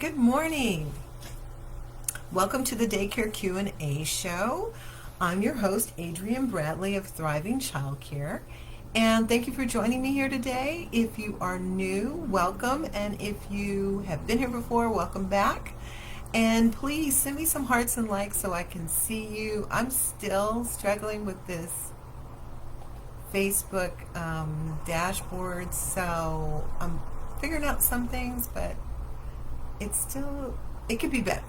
Good morning. Welcome to the Daycare Q&A Show. I'm your host, Adrienne Bradley of Thriving Childcare, and thank you for joining me here today. If you are new, welcome, and if you have been here before, welcome back. And please send me some hearts and likes so I can see you. I'm still struggling with this Facebook dashboard, so I'm figuring out some things, but it could be better.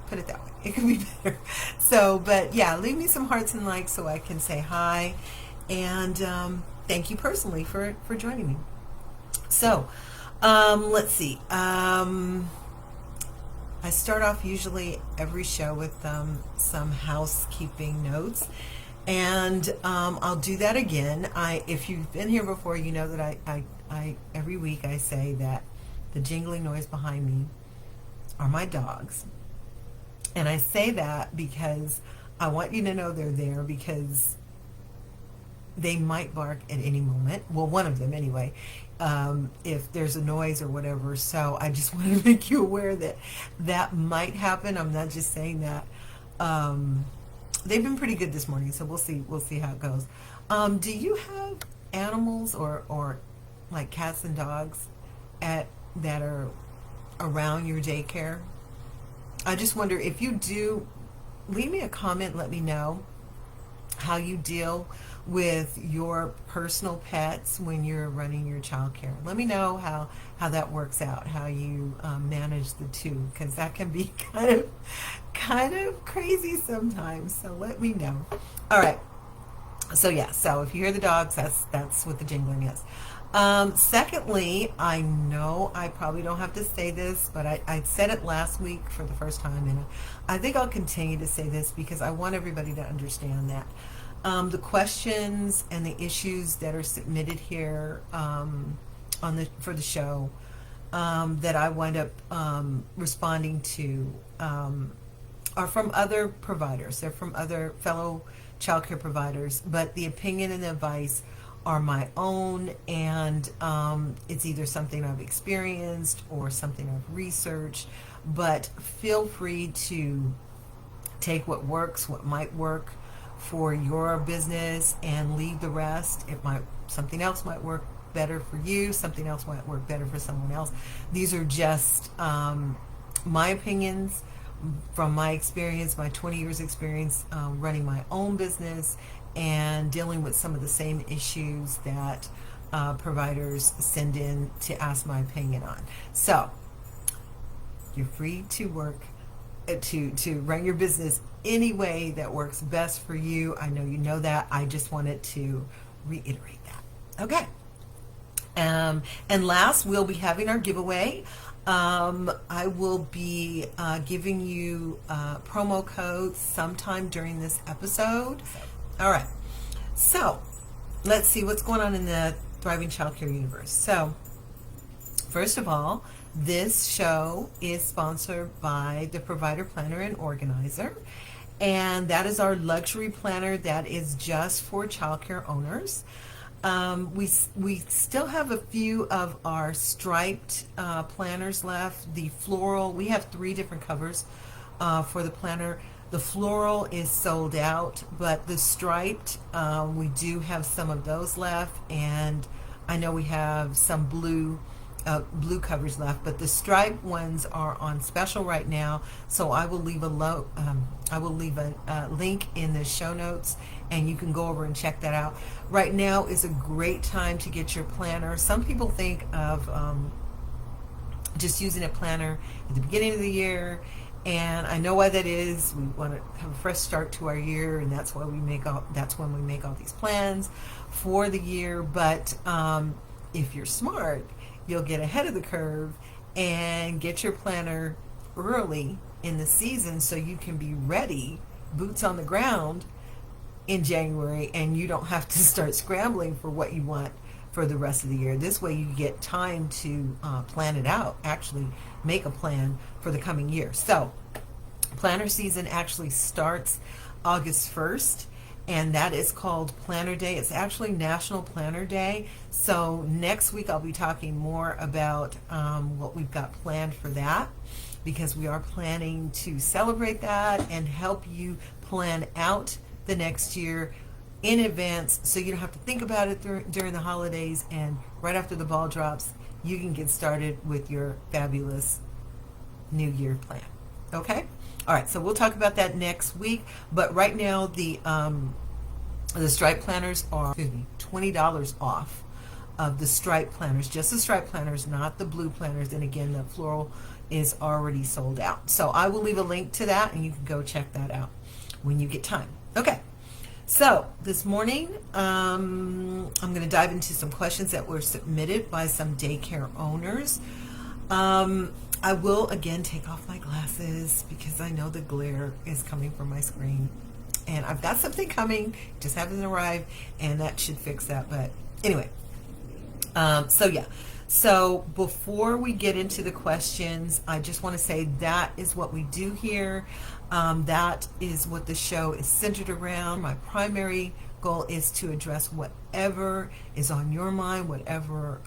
Put it that way. It could be better. So, but yeah, leave me some hearts and likes so I can say hi. And thank you personally for joining me. So, let's see. I start off usually every show with some housekeeping notes. And I'll do that again. If you've been here before, you know that I every week I say that the jingling noise behind me are my dogs. And I say that because I want you to know they're there, because they might bark at any moment. Well, one of them anyway, if there's a noise or whatever. So I just want to make you aware that that might happen. I'm not just saying that. They've been pretty good this morning, so we'll see how it goes. Do you have animals or like cats and dogs that are around your daycare? I just wonder if you do, leave me a comment, let me know how you deal with your personal pets when you're running your childcare. Let me know how that works out, how you manage the two, because that can be kind of crazy sometimes. So let me know. All right. So yeah. So if you hear the dogs, that's what the jingling is. Secondly, I know I probably don't have to say this, but I said it last week for the first time, and I think I'll continue to say this because I want everybody to understand that the questions and the issues that are submitted here for the show that I wind up responding to are from other providers. They're from other fellow childcare providers, but the opinion and the advice are my own, and it's either something I've experienced or something I've researched. But feel free to take what works, what might work for your business, and leave the rest. Something else might work better for you, something else might work better for someone else. These are just my opinions from my experience, my 20 years experience running my own business and dealing with some of the same issues that providers send in to ask my opinion on. So you're free to work to run your business any way that works best for you. I know you know that. I just wanted to reiterate that. Okay. And last, we'll be having our giveaway. I will be giving you promo codes sometime during this episode. All right. So let's see what's going on in the Thriving Childcare universe. So first of all, this show is sponsored by the Provider Planner and Organizer, and that is our luxury planner that is just for childcare owners. We still have a few of our striped planners left. The floral, we have 3 different covers for the planner. The floral is sold out, but the striped, we do have some of those left, and I know we have some blue covers left, but the striped ones are on special right now. So I will leave a link in the show notes, and you can go over and check that out. Right now is a great time to get your planner. Some people think of just using a planner at the beginning of the year, and I know why that is. We want to have a fresh start to our year, and that's why that's when we make all these plans for the year. But if you're smart, you'll get ahead of the curve and get your planner early in the season so you can be ready, boots on the ground, in January, and you don't have to start scrambling for what you want for the rest of the year. This way you get time to plan it out, actually make a plan for the coming year. So planner season actually starts August 1st, and that is called Planner Day. It's actually National Planner Day. So next week I'll be talking more about what we've got planned for that. because we are planning to celebrate that and help you plan out the next year in advance, so you don't have to think about it during the holidays, and right after the ball drops, you can get started with your fabulous New Year plan. Okay? All right, so we'll talk about that next week, but right now the stripe planners are $20 off of the stripe planners, just the stripe planners, not the blue planners. And again, the floral is already sold out. So I will leave a link to that, and you can go check that out when you get time. Okay. So this morning, I'm going to dive into some questions that were submitted by some daycare owners. I will again take off my glasses because I know the glare is coming from my screen, and I've got something coming, just hasn't arrived, and that should fix that. But anyway, so before we get into the questions, I just want to say that is what we do here. That is what the show is centered around. My primary goal is to address whatever is on your mind, whatever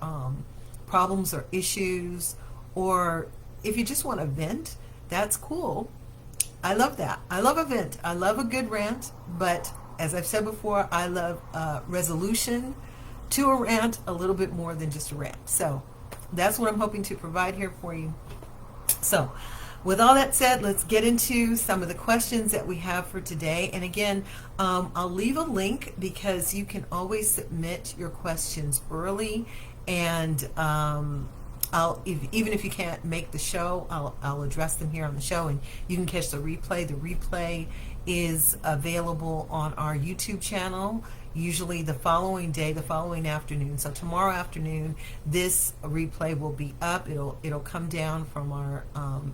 problems or issues, or if you just want to vent, that's cool. I love that. I love a vent. I love a good rant, but as I've said before, I love resolution to a rant a little bit more than just a rant. So that's what I'm hoping to provide here for you. So with all that said, let's get into some of the questions that we have for today. And again, I'll leave a link because you can always submit your questions early, and even if you can't make the show, I'll address them here on the show, and you can catch the replay. The replay is available on our YouTube channel, usually the following day, the following afternoon. So tomorrow afternoon, this replay will be up. It'll come down from our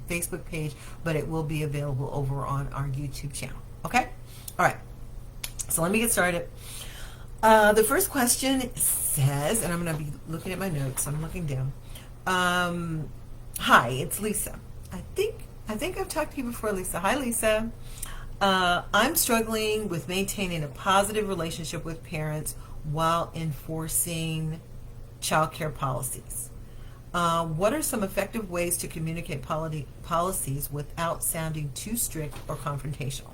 Facebook page, but it will be available over on our YouTube channel. Okay? All right. So let me get started. The first question says, and I'm going to be looking at my notes, so I'm looking down. Hi, it's Lisa. I think I've talked to you before, Lisa. Hi, Lisa. I'm struggling with maintaining a positive relationship with parents while enforcing childcare policies. What are some effective ways to communicate policies without sounding too strict or confrontational?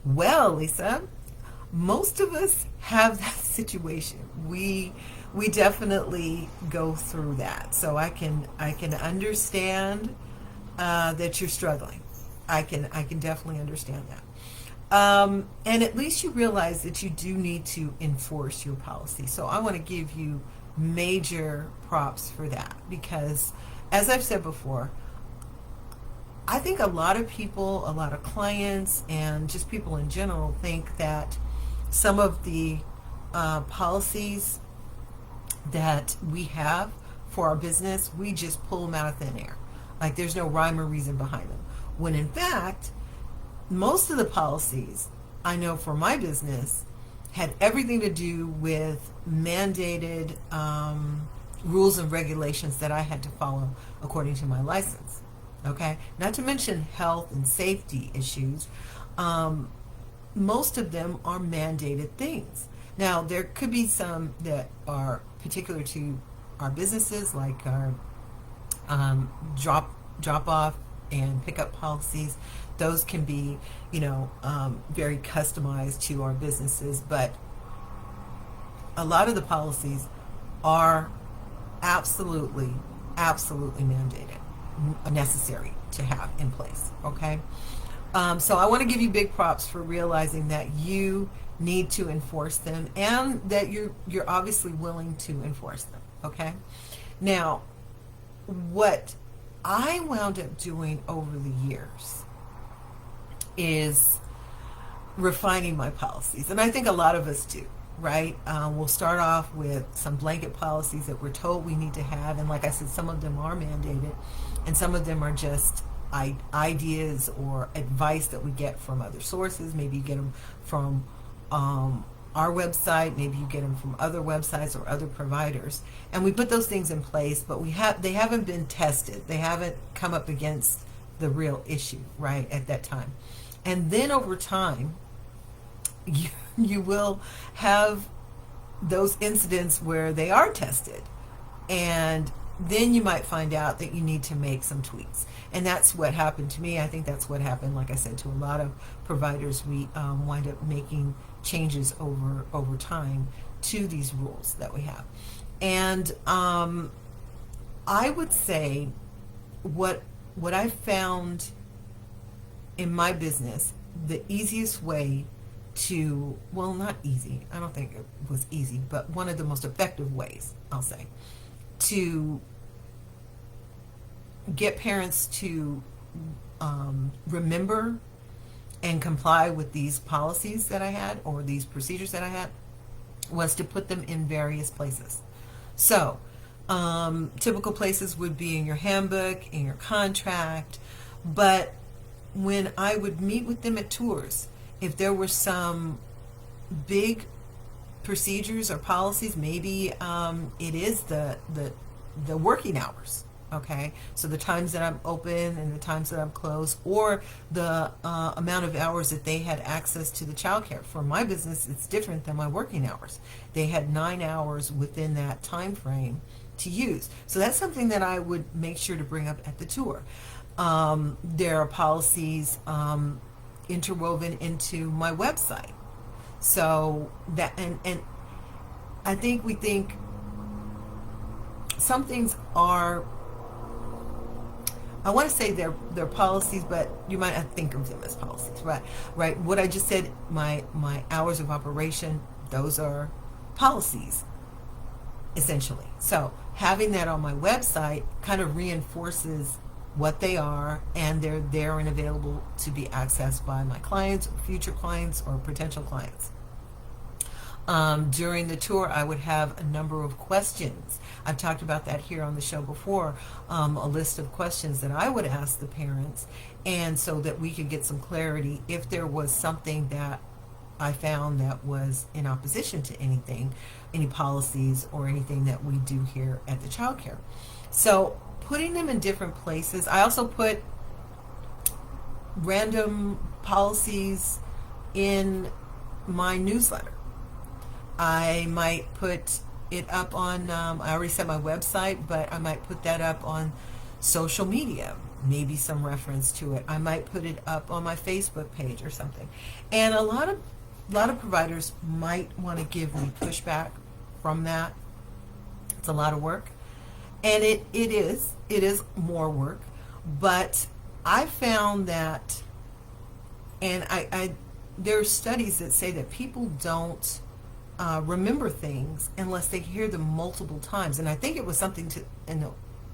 Well, Lisa, most of us have that situation. We definitely go through that. So I can understand that you're struggling. I can definitely understand that. And at least you realize that you do need to enforce your policy. So I want to give you major props for that, because as I've said before, I think a lot of people, a lot of clients, and just people in general think that some of the policies that we have for our business, we just pull them out of thin air. Like there's no rhyme or reason behind them. When in fact, most of the policies I know for my business had everything to do with mandated rules and regulations that I had to follow according to my license. Okay? Not to mention health and safety issues. Most of them are mandated things. Now, there could be some that are particular to our businesses, like our drop off and pickup policies. Those can be, very customized to our businesses, but a lot of the policies are absolutely mandated, necessary to have in place. Okay, so I want to give you big props for realizing that you need to enforce them, and that you're obviously willing to enforce them. Okay, now what I wound up doing over the years is refining my policies, and I think a lot of us do, right? We'll start off with some blanket policies that we're told we need to have, and like I said, some of them are mandated, and some of them are just ideas or advice that we get from other sources. Maybe you get them from our website, maybe you get them from other websites or other providers, and we put those things in place, but they haven't been tested. They haven't come up against the real issue, right, at that time. And then over time, you will have those incidents where they are tested, and then you might find out that you need to make some tweaks. And that's what happened to me. I think that's what happened, like I said, to a lot of providers. We wind up making changes over time to these rules that we have. And I would say what I found in my business, the easiest way to, well, not easy, I don't think it was easy, but one of the most effective ways, I'll say, to get parents to remember and comply with these policies that I had, or these procedures that I had, was to put them in various places. So typical places would be in your handbook, in your contract, but when I would meet with them at tours, if there were some big procedures or policies, maybe it is the working hours. Okay, so the times that I'm open and the times that I'm closed, or the amount of hours that they had access to the childcare. For my business, it's different than my working hours. They had 9 hours within that time frame to use. So that's something that I would make sure to bring up at the tour. There are policies interwoven into my website. So that, and I think we think some things are, I want to say they're policies, but you might not think of them as policies, right? Right. What I just said, my hours of operation, those are policies, essentially. So having that on my website kind of reinforces what they are, and they're there and available to be accessed by my clients, or future clients, or potential clients. During the tour, I would have a number of questions. I've talked about that here on the show before, a list of questions that I would ask the parents, and so that we could get some clarity if there was something that I found that was in opposition to anything, any policies or anything that we do here at the childcare. So putting them in different places. I also put random policies in my newsletter. I might put it up on, I already said my website, but I might put that up on social media, maybe some reference to it. I might put it up on my Facebook page or something. And a lot of providers might want to give me pushback from that. It's a lot of work. And it is more work, but I found that, and there are studies that say that people don't remember things unless they hear them multiple times, and I think it was something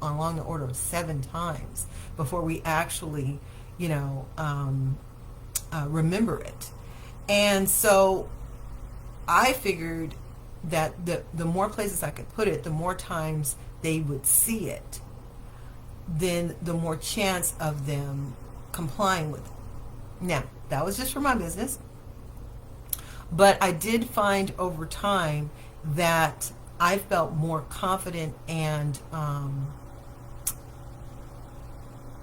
along the order of 7 times before we actually, remember it. And so I figured that the more places I could put it, the more times they would see it, then the more chance of them complying with it. Now, that was just for my business, but I did find over time that I felt more confident, and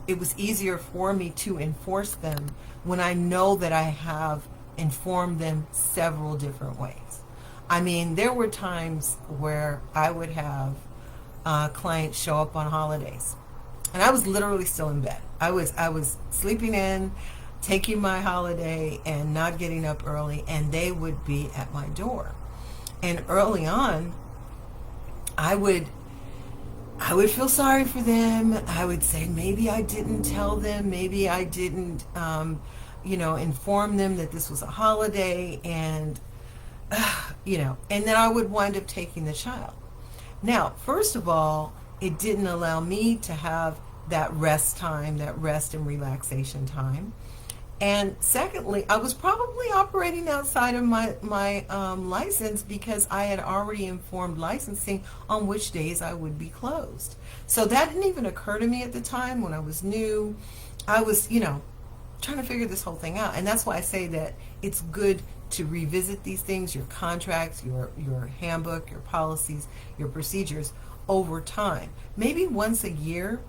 it was easier for me to enforce them when I know that I have informed them several different ways. I mean, there were times where I would have clients show up on holidays, and I was literally still in bed. I was sleeping in, taking my holiday, and not getting up early, and they would be at my door. And early on, I would feel sorry for them. I would say, maybe I didn't tell them, maybe I didn't inform them that this was a holiday, and and then I would wind up taking the child. Now, first of all, it didn't allow me to have that rest time, that rest and relaxation time. And secondly, I was probably operating outside of my license, because I had already informed licensing on which days I would be closed. So that didn't even occur to me at the time when I was new. I was, trying to figure this whole thing out. And that's why I say that it's good to revisit these things, your contracts, your handbook, your policies, your procedures over time. Maybe once a year,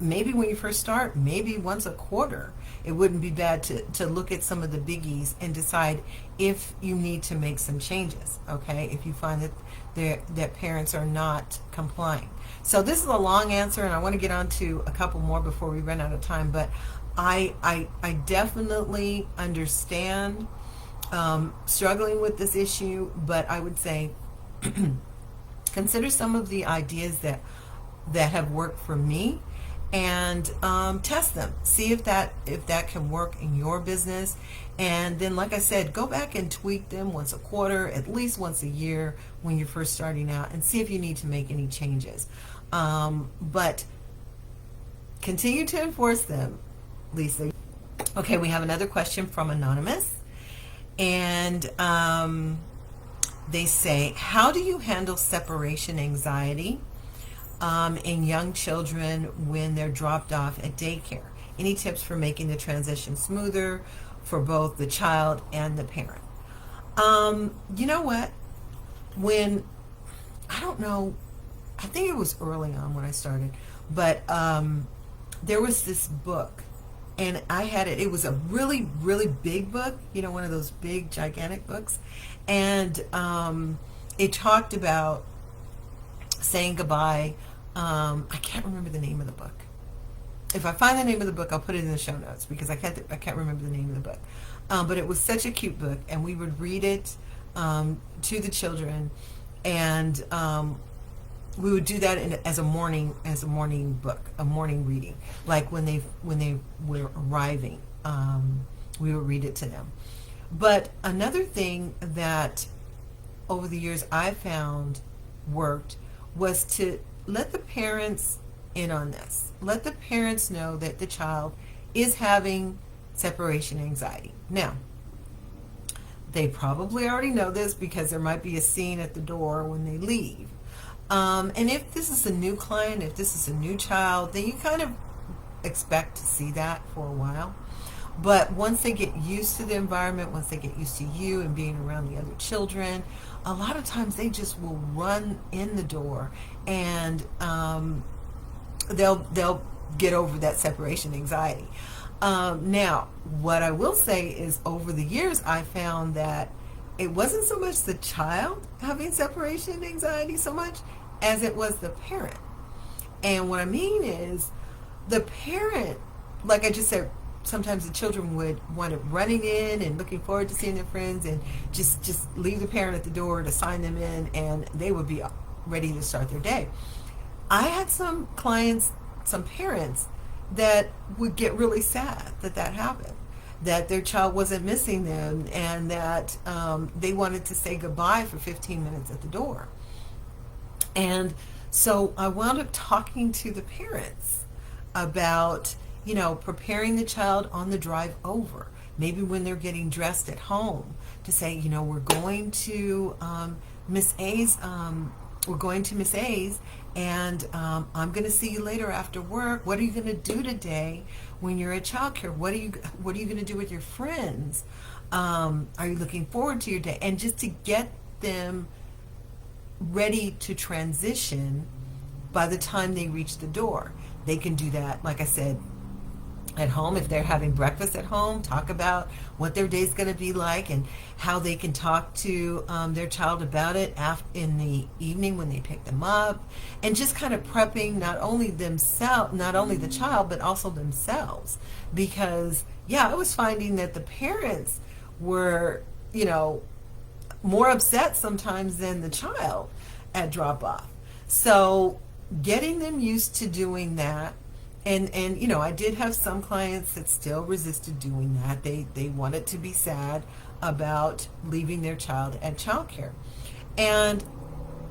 maybe when you first start, maybe once a quarter, it wouldn't be bad to look at some of the biggies and decide if you need to make some changes, okay, if you find that parents are not complying. So this is a long answer, and I want to get on to a couple more before we run out of time, but I definitely understand struggling with this issue, but I would say consider some of the ideas that have worked for me, and test them. See if that can work in your business, and then, like I said, go back and tweak them once a quarter, at least once a year when you're first starting out, and see if you need to make any changes. But continue to enforce them, Lisa. Okay, we have another question from Anonymous, and they say, how do you handle separation anxiety in young children when they're dropped off at daycare? Any tips for making the transition smoother for both the child and the parent? You know what? When, I don't know, I think it was early on when I started, but there was this book, and I had it. It was a really, really big book, you know, one of those big, gigantic books. And it talked about saying goodbye. I can't remember the name of the book. If I find the name of the book, I'll put it in the show notes, because I can't remember the name of the book. But it was such a cute book, and we would read it to the children, and we would do that as a morning book, a morning reading. Like when they were arriving, we would read it to them. But another thing that over the years I found worked was to let the parents in on this. Let the parents know that the child is having separation anxiety. Now, they probably already know this because there might be a scene at the door when they leave. And if this is a new client, if this is a new child, then you kind of expect to see that for a while. But once they get used to the environment, once they get used to you and being around the other children, a lot of times they just will run in the door, and they'll get over that separation anxiety. Now, what I will say is, over the years, I found that it wasn't so much the child having separation anxiety so much as it was the parent. And what I mean is, the parent, like I just said, sometimes the children would want it running in and looking forward to seeing their friends, and just leave the parent at the door to sign them in, and they would be ready to start their day. I had some clients, some parents, that would get really sad that happened, that their child wasn't missing them, and that they wanted to say goodbye for 15 minutes at the door. And so I wound up talking to the parents about, you know, preparing the child on the drive over. Maybe when they're getting dressed at home, to say, you know, we're going to Miss A's, and I'm going to see you later after work. What are you going to do today when you're at childcare? What are you going to do with your friends? Are you looking forward to your day? And just to get them ready to transition by the time they reach the door. They can do that, like I said, at home. If they're having breakfast at home, talk about what their day's going to be like, and how they can talk to their child about it in the evening when they pick them up, and just kind of prepping not only the child, but also themselves. Because I was finding that the parents were, you know, more upset sometimes than the child at drop off. So getting them used to doing that. And you know, I did have some clients that still resisted doing that. They wanted to be sad about leaving their child at childcare. And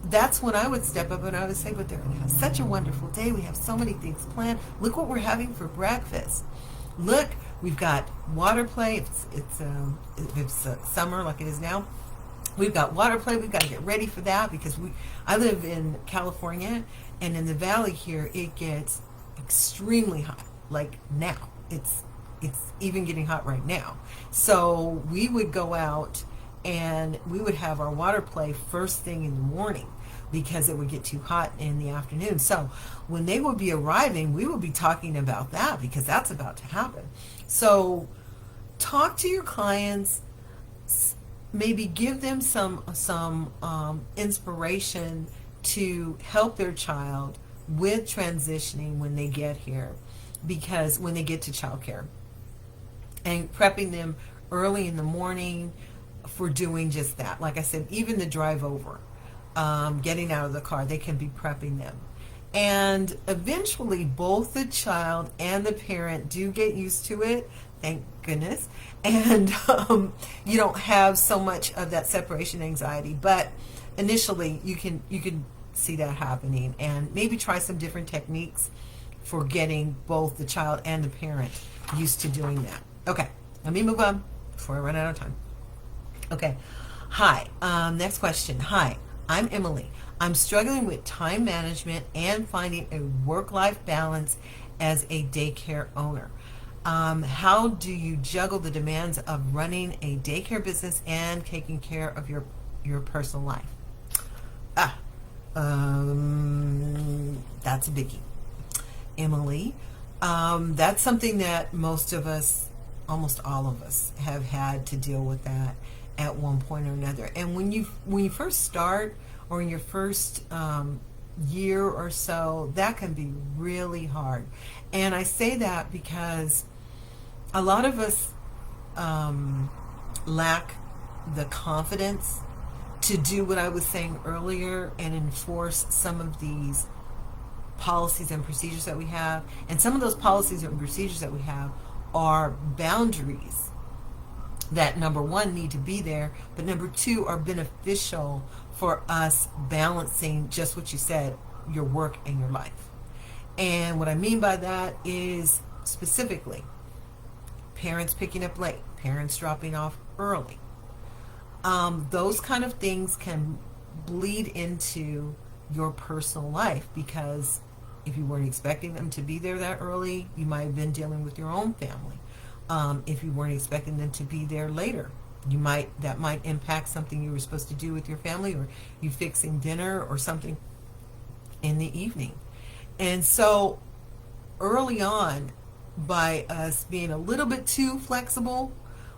that's when I would step up and I would say, but they're going to have such a wonderful day. We have so many things planned. Look what we're having for breakfast. Look, we've got water play. If it's summer like it is now, we've got water play. We've got to get ready for that, because I live in California, and in the valley here it gets extremely hot. Like now, it's even getting hot right now. So we would go out and we would have our water play first thing in the morning, because it would get too hot in the afternoon. So when they would be arriving, we would be talking about that because that's about to happen. So talk to your clients, maybe give them some inspiration to help their child with transitioning when they get here, because when they get to childcare, and prepping them early in the morning for doing just that. Like I said, even the drive over, getting out of the car, they can be prepping them. And eventually both the child and the parent do get used to it, thank goodness, and you don't have so much of that separation anxiety. But initially you can see that happening, and maybe try some different techniques for getting both the child and the parent used to doing that. Okay, let me move on before I run out of time. Okay, hi, next question. Hi, I'm Emily. I'm struggling with time management and finding a work-life balance as a daycare owner. How do you juggle the demands of running a daycare business and taking care of your personal life? That's a biggie, Emily. That's something that most of us, almost all of us, have had to deal with that at one point or another. And when you first start, or in your first year or so, that can be really hard. And I say that because a lot of us lack the confidence to do what I was saying earlier and enforce some of these policies and procedures that we have. And some of those policies and procedures that we have are boundaries that, number one, need to be there, but number two, are beneficial for us balancing just what you said, your work and your life. And what I mean by that is specifically parents picking up late, parents dropping off early. Those kind of things can bleed into your personal life, because if you weren't expecting them to be there that early, you might have been dealing with your own family. If you weren't expecting them to be there later, that might impact something you were supposed to do with your family, or you fixing dinner or something in the evening. And so early on, by us being a little bit too flexible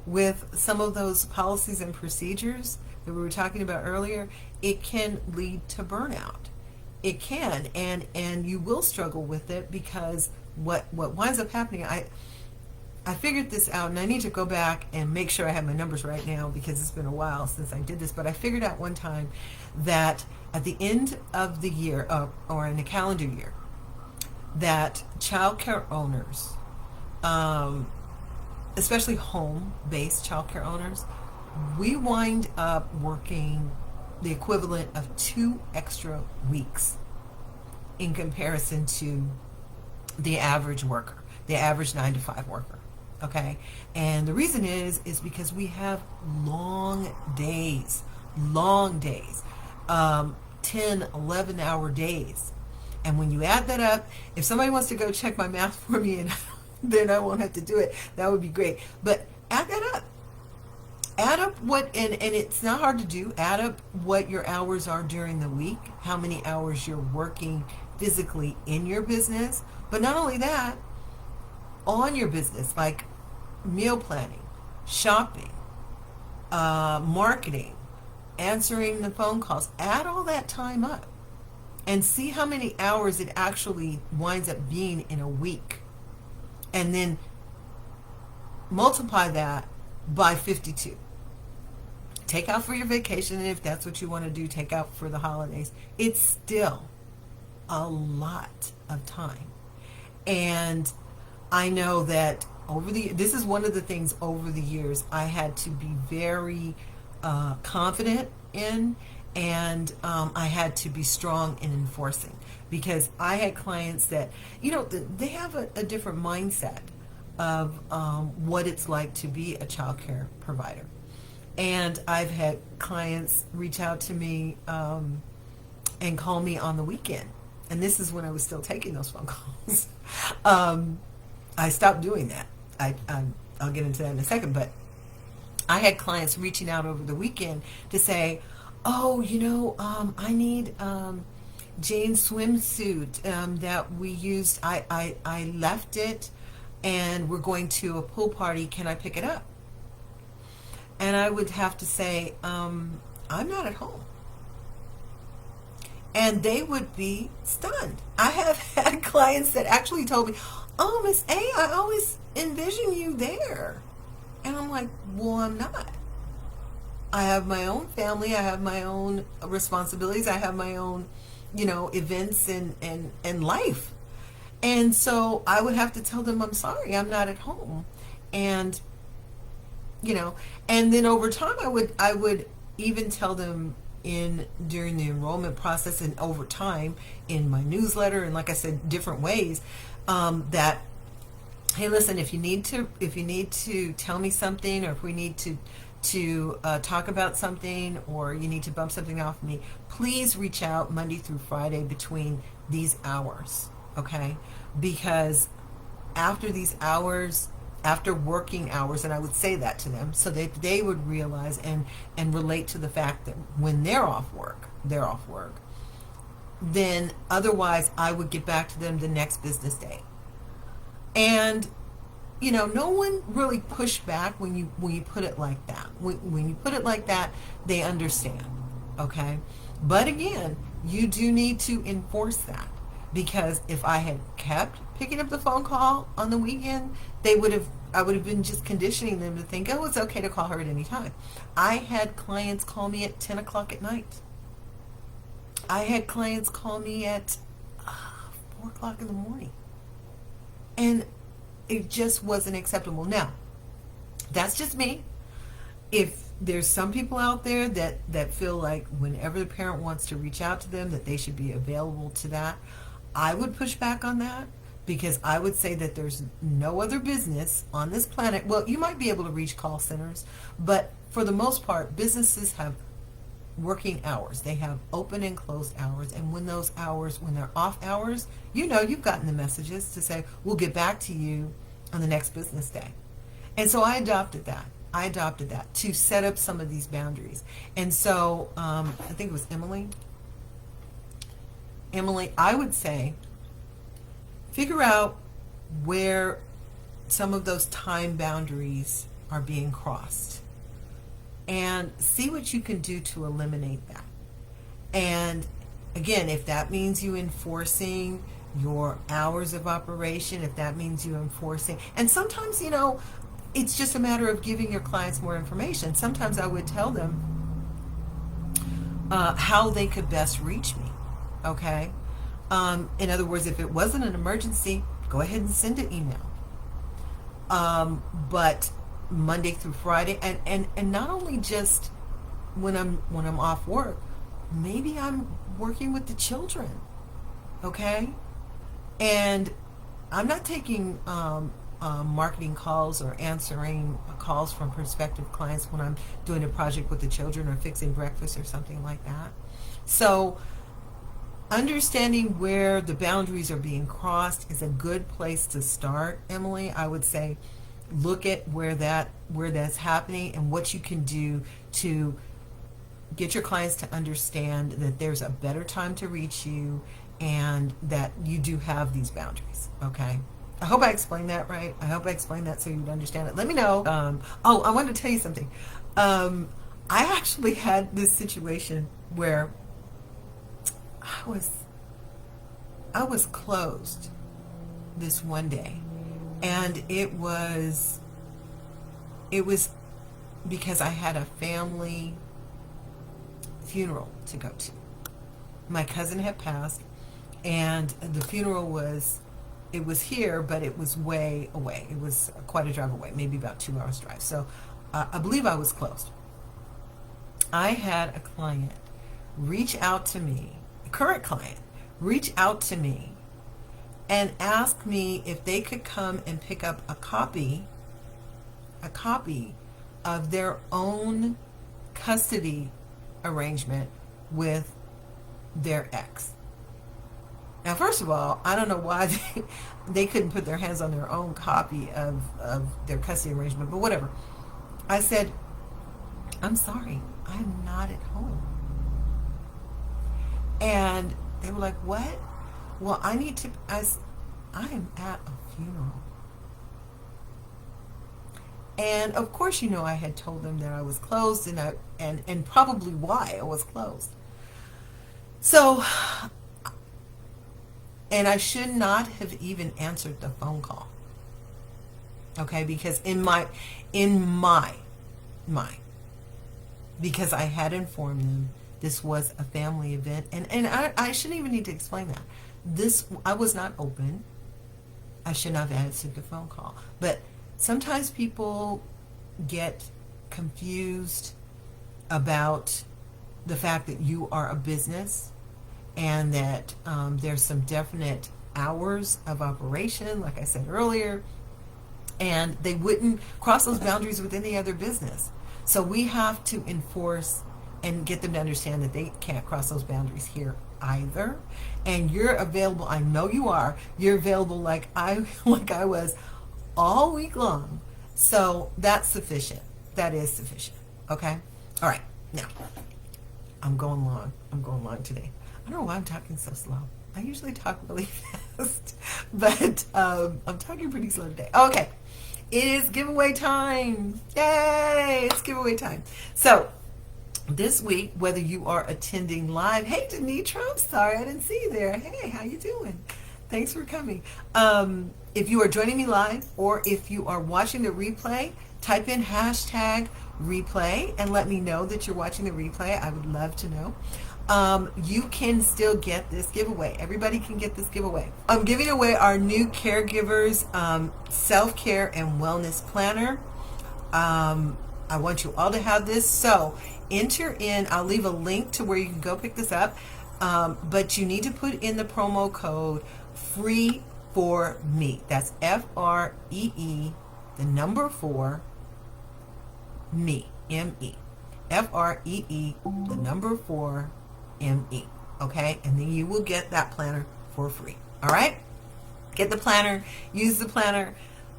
with some of those policies and procedures that we were talking about earlier, it can lead to burnout. It can, and you will struggle with it, because what winds up happening, I figured this out, and I need to go back and make sure I have my numbers right now, because it's been a while since I did this, but I figured out one time that at the end of the year, or in the calendar year, that childcare owners, especially home-based childcare owners, we wind up working the equivalent of 2 extra weeks in comparison to the average worker, the average 9-to-5 worker. Okay, and the reason is because we have long days, 10, 11-hour days. And when you add that up, if somebody wants to go check my math for me, and then I won't have to do it, that would be great. But add that up. Add up what, and it's not hard to do, add up what your hours are during the week, how many hours you're working physically in your business, but not only that, on your business, like meal planning, shopping, marketing, answering the phone calls. Add all that time up and see how many hours it actually winds up being in a week. And then multiply that by 52. Take out for your vacation, and if that's what you want to do, take out for the holidays. It's still a lot of time. And I know that this is one of the things over the years I had to be very confident in, and I had to be strong in enforcing, because I had clients that, they have a different mindset of what it's like to be a childcare provider. And I've had clients reach out to me and call me on the weekend. And this is when I was still taking those phone calls. I stopped doing that. I'll get into that in a second. But I had clients reaching out over the weekend to say, oh, I need Jane's swimsuit that we used. I left it and we're going to a pool party. Can I pick it up? And I would have to say, I'm not at home. And they would be stunned. I have had clients that actually told me, oh, Miss A, I always envision you there. And I'm like, well, I'm not. I have my own family. I have my own responsibilities. I have my own, events and life. And so I would have to tell them, I'm sorry, I'm not at home. And, and then over time I would even tell them during the enrollment process and over time in my newsletter and like I said, different ways, that, hey, listen, if you need to tell me something, or if we need to talk about something, or you need to bump something off me, please reach out Monday through Friday between these hours, okay? Because after these hours, after working hours, and I would say that to them so that they would realize and relate to the fact that when they're off work, then otherwise I would get back to them the next business day. And no one really pushed back when you put it like that. When you put it like that, they understand, okay? But again, you do need to enforce that, because if I had kept picking up the phone call on the weekend, I would have been just conditioning them to think, oh, it's okay to call her at any time. I had clients call me at 10 o'clock at night. I had clients call me at 4 o'clock in the morning. And it just wasn't acceptable. Now, that's just me. If there's some people out there that feel like whenever the parent wants to reach out to them, that they should be available to that, I would push back on that, because I would say that there's no other business on this planet. Well, you might be able to reach call centers, but for the most part, businesses have working hours. They have open and closed hours. And when they're off hours, you've gotten the messages to say, we'll get back to you on the next business day. And so I adopted that to set up some of these boundaries. And so I think it was Emily, I would say, figure out where some of those time boundaries are being crossed and see what you can do to eliminate that. And again, if that means you enforcing your hours of operation, if that means you enforcing, and sometimes, it's just a matter of giving your clients more information. Sometimes I would tell them how they could best reach me, okay? In other words, if it wasn't an emergency, go ahead and send an email. But Monday through Friday, and not only just when I'm off work, maybe I'm working with the children, okay? And I'm not taking marketing calls or answering calls from prospective clients when I'm doing a project with the children or fixing breakfast or something like that. So understanding where the boundaries are being crossed is a good place to start, Emily. I would say look at where that's happening and what you can do to get your clients to understand that there's a better time to reach you and that you do have these boundaries, okay? I hope I explained that right. I hope I explained that so you'd understand it. Let me know. I wanted to tell you something. I actually had this situation where I was closed this one day, and it was because I had a family funeral to go to. My cousin had passed, and the funeral was here, but it was way away. It was quite a drive away, maybe about 2 hours drive. So I believe I was closed. I had a client reach out to me, a current client, reach out to me and ask me if they could come and pick up a copy of their own custody arrangement with their ex. Now, first of all, I don't know why they couldn't put their hands on their own copy of their custody arrangement, but whatever. I said, I'm sorry, I'm not at home. And they were like, what? Well, I need to, I am at a funeral. And of course, I had told them that I was closed, and probably why I was closed. So, and I should not have even answered the phone call. Okay, because in my mind, because I had informed them this was a family event, and I shouldn't even need to explain that. I was not open. I should not have answered the phone call. But sometimes people get confused about the fact that you are a business, and that there's some definite hours of operation, like I said earlier, and they wouldn't cross those boundaries with any other business. So we have to enforce and get them to understand that they can't cross those boundaries here either. And you're available. I know you are. You're available like I was all week long. So that's sufficient. That is sufficient. Okay? All right. Now, I'm going long. I'm going long today. I don't know why I'm talking so slow. I usually talk really fast, but I'm talking pretty slow today. Okay. It is giveaway time. Yay! It's giveaway time. So, this week, whether you are attending live, hey Denitra, I'm sorry I didn't see you there. Hey, how you doing? Thanks for coming. If you are joining me live, or if you are watching the replay, type in hashtag replay and let me know that you're watching the replay. I would love to know. You can still get this giveaway. Everybody can get this giveaway. I'm giving away our new Caregivers Self-Care and Wellness Planner. I want you all to have this. So enter in. I'll leave a link to where you can go pick this up. But you need to put in the promo code FREE for me. That's FREE, the number 4, me, M-E. FREE, the number 4, M-E. Okay? And then you will get that planner for free. All right? Get the planner. Use the planner.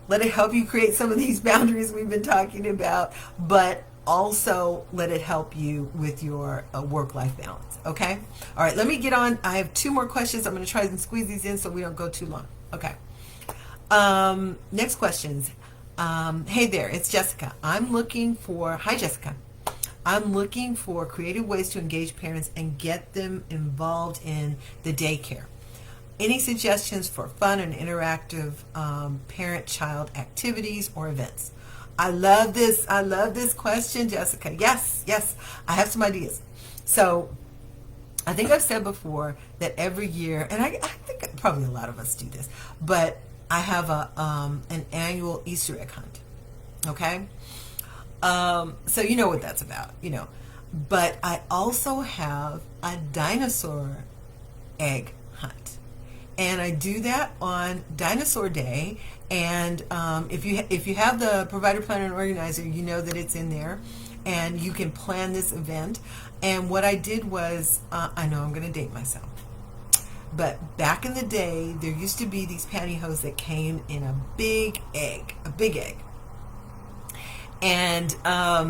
Let it help you create some of these boundaries we've been talking about, but also let it help you with your work-life balance. Okay? All right, let me get on. I have 2 more questions. I'm going to try and squeeze these in so we don't go too long. Okay. Next questions. Hey there, it's Jessica. Hi Jessica. I'm looking for creative ways to engage parents and get them involved in the daycare. Any suggestions for fun and interactive parent-child activities or events? I love this. I love this question, Jessica. Yes. I have some ideas. So I think I've said before that every year, and I think probably a lot of us do this, but I have an annual Easter egg hunt. Okay? So you know what that's about, But I also have a dinosaur egg hunt. And I do that on Dinosaur Day. And if you have the provider, planner, and organizer, you know that it's in there. And you can plan this event. And what I did was, I know I'm going to date myself, but back in the day, there used to be these pantyhose that came in a big egg. And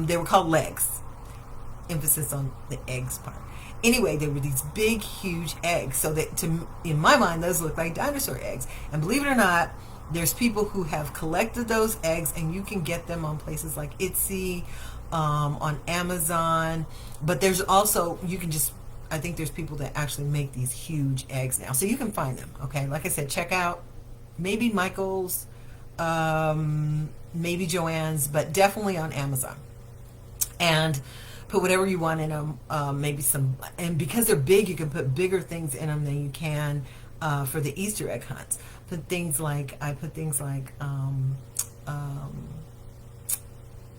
they were called legs. Emphasis on the eggs part. Anyway, they were these big, huge eggs. So that, in my mind, those look like dinosaur eggs. And believe it or not, there's people who have collected those eggs, and you can get them on places like Etsy, on Amazon. But there's also, I think there's people that actually make these huge eggs now. So you can find them, okay? Like I said, check out maybe Michael's, maybe Joann's, but definitely on Amazon. And put whatever you want in them, maybe some, and because they're big, you can put bigger things in them than you can for the Easter egg hunts. I put things like, what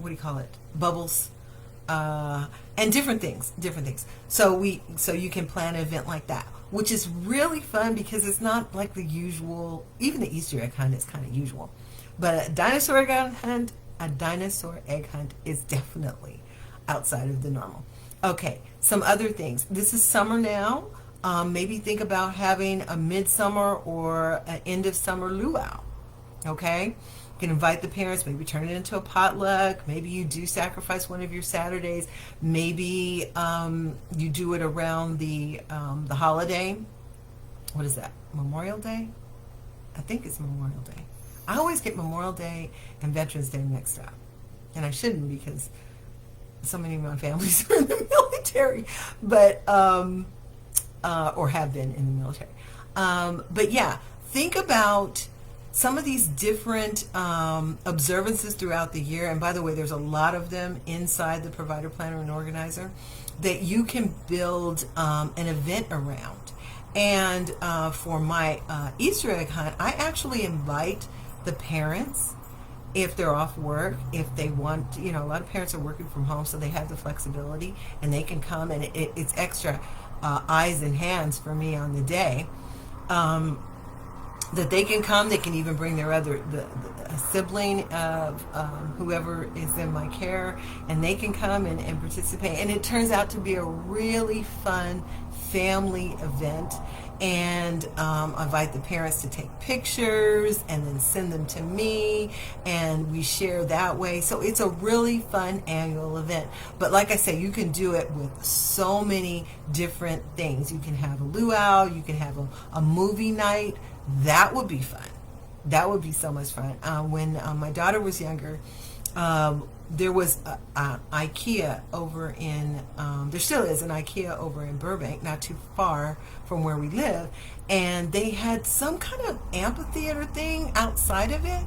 do you call it? Bubbles, and different things. So you can plan an event like that, which is really fun because it's not like the usual. Even the Easter egg hunt is kind of usual, but a dinosaur egg hunt is definitely outside of the normal. Okay, some other things. This is summer now. Maybe think about having a midsummer or an end of summer luau. Okay, You can invite the parents, maybe turn it into a potluck. Maybe you do sacrifice one of your Saturdays. Maybe you do it around the holiday. What is that? Memorial Day? I think it's Memorial Day. I always get Memorial Day and Veterans Day mixed up. And I shouldn't, because so many of my families are in the military, but or have been in the military. But yeah, think about some of these different observances throughout the year. And by the way, there's a lot of them inside the Provider Planner and Organizer that you can build an event around. And for my Easter egg hunt, I actually invite the parents, if they're off work, if they want, a lot of parents are working from home, so they have the flexibility and they can come, and it's extra eyes and hands for me on the day, that they can come. They can even bring their the sibling of whoever is in my care, and they can come and participate. And it turns out to be a really fun family event. And I invite the parents to take pictures and then send them to me, and we share that way. So it's a really fun annual event. But like I say, you can do it with so many different things. You can have a luau, you can have a movie night. That would be fun. That would be so much fun. When my daughter was younger, there was IKEA over in, there still is an IKEA over in Burbank, not too far from where we live, and they had some kind of amphitheater thing outside of it.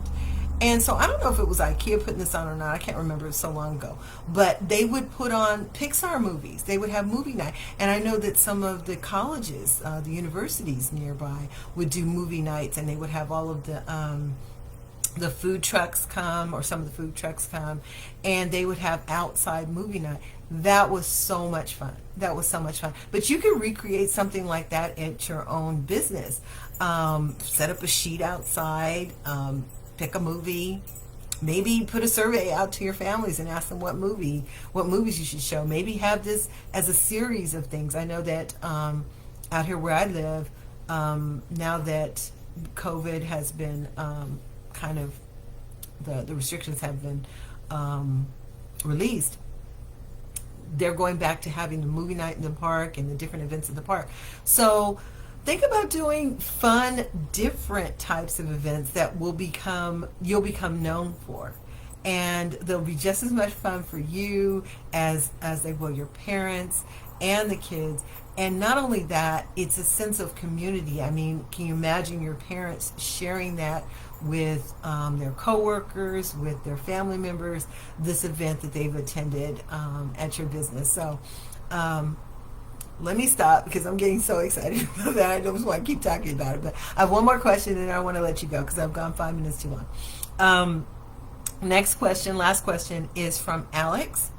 And so I don't know if it was IKEA putting this on or not. I can't remember, it was so long ago. But they would put on Pixar movies. They would have movie night. And I know that some of the colleges, the universities nearby, would do movie nights, and they would have all of the food trucks come, or some of the food trucks come, and they would have outside movie night. That was so much fun. That was so much fun. But you can recreate something like that at your own business. Set up a sheet outside, pick a movie, maybe put a survey out to your families and ask them what movies you should show. Maybe have this as a series of things. I know that out here where I live, now that COVID has been kind of, the restrictions have been released, they're going back to having the movie night in the park and the different events in the park. So think about doing fun, different types of events that you'll become known for. And they'll be just as much fun for you as they will your parents and the kids. And not only that, it's a sense of community. I mean, can you imagine your parents sharing that with their coworkers, with their family members, this event that they've attended at your business? So let me stop, because I'm getting so excited about that. I don't want to keep talking about it, but I have one more question and I want to let you go because I've gone 5 minutes too long. Next question, last question, is from Alex.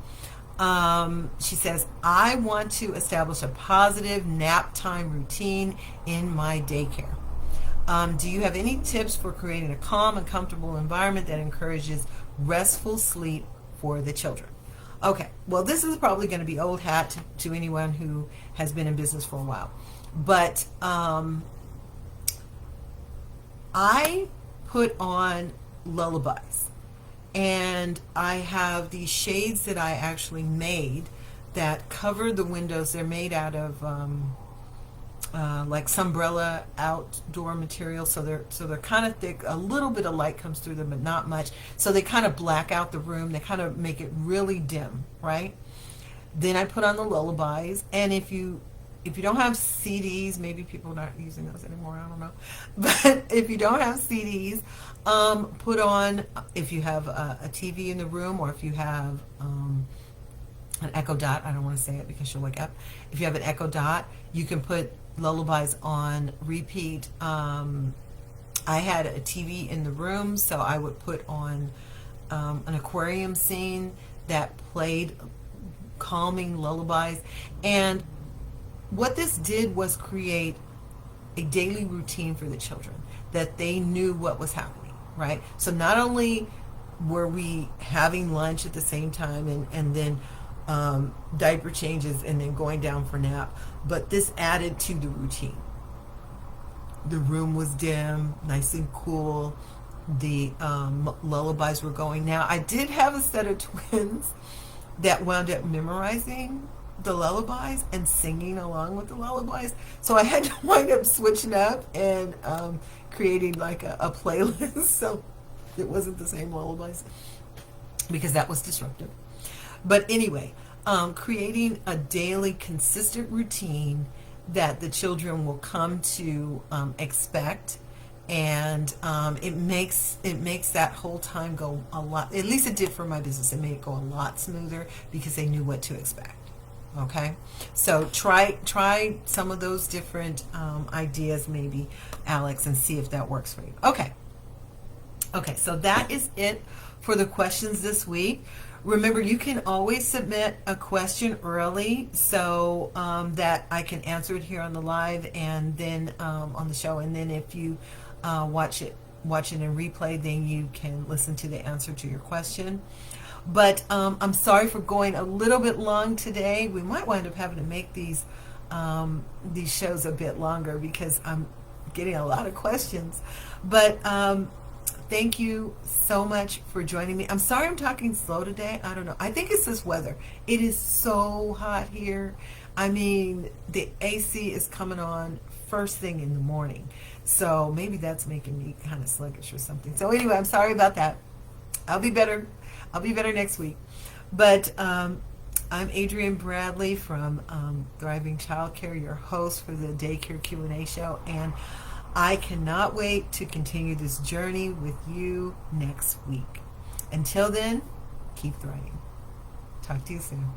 She says, I want to establish a positive nap time routine in my daycare. Do you have any tips for creating a calm and comfortable environment that encourages restful sleep for the children? Okay, well, this is probably going to be old hat to anyone who has been in business for a while. But I put on lullabies. And I have these shades that I actually made that cover the windows. They're made out of like Sunbrella outdoor material, so they're kind of thick. A little bit of light comes through them, but not much. So they kind of black out the room. They kind of make it really dim, right? Then I put on the lullabies, and if you don't have CDs, maybe people are not using those anymore, I don't know. But if you don't have CDs, put on, if you have a TV in the room, or if you have an Echo Dot, I don't want to say it because she'll wake up. If you have an Echo Dot, you can put lullabies on repeat. I had a TV in the room, so I would put on an aquarium scene that played calming lullabies. And what this did was create a daily routine for the children, that they knew what was happening, right? So not only were we having lunch at the same time and then diaper changes and then going down for nap, but this added to the routine. The room was dim, nice and cool. the lullabies were going. Now, I did have a set of twins that wound up memorizing the lullabies and singing along with the lullabies. So I had to wind up switching up and creating like a playlist. So it wasn't the same lullabies because that was disruptive. But anyway, creating a daily consistent routine that the children will come to expect, and it makes that whole time go a lot, at least it did for my business, it made it go a lot smoother because they knew what to expect. Okay, so try some of those different ideas, maybe, Alex, and see if that works for you. Okay, so that is it for the questions this week. Remember, you can always submit a question early so that I can answer it here on the live and then on the show. And then if you watch it in replay, then you can listen to the answer to your question. But I'm sorry for going a little bit long today. We might wind up having to make these shows a bit longer because I'm getting a lot of questions. But thank you so much for joining me. I'm sorry I'm talking slow today. I don't know. I think it's this weather. It is so hot here. I mean, the AC is coming on first thing in the morning. So maybe that's making me kind of sluggish or something. So anyway, I'm sorry about that. I'll be better next week. But I'm Adrienne Bradley from Thriving Childcare, your host for the Daycare Q&A Show. And I cannot wait to continue this journey with you next week. Until then, keep thriving. Talk to you soon.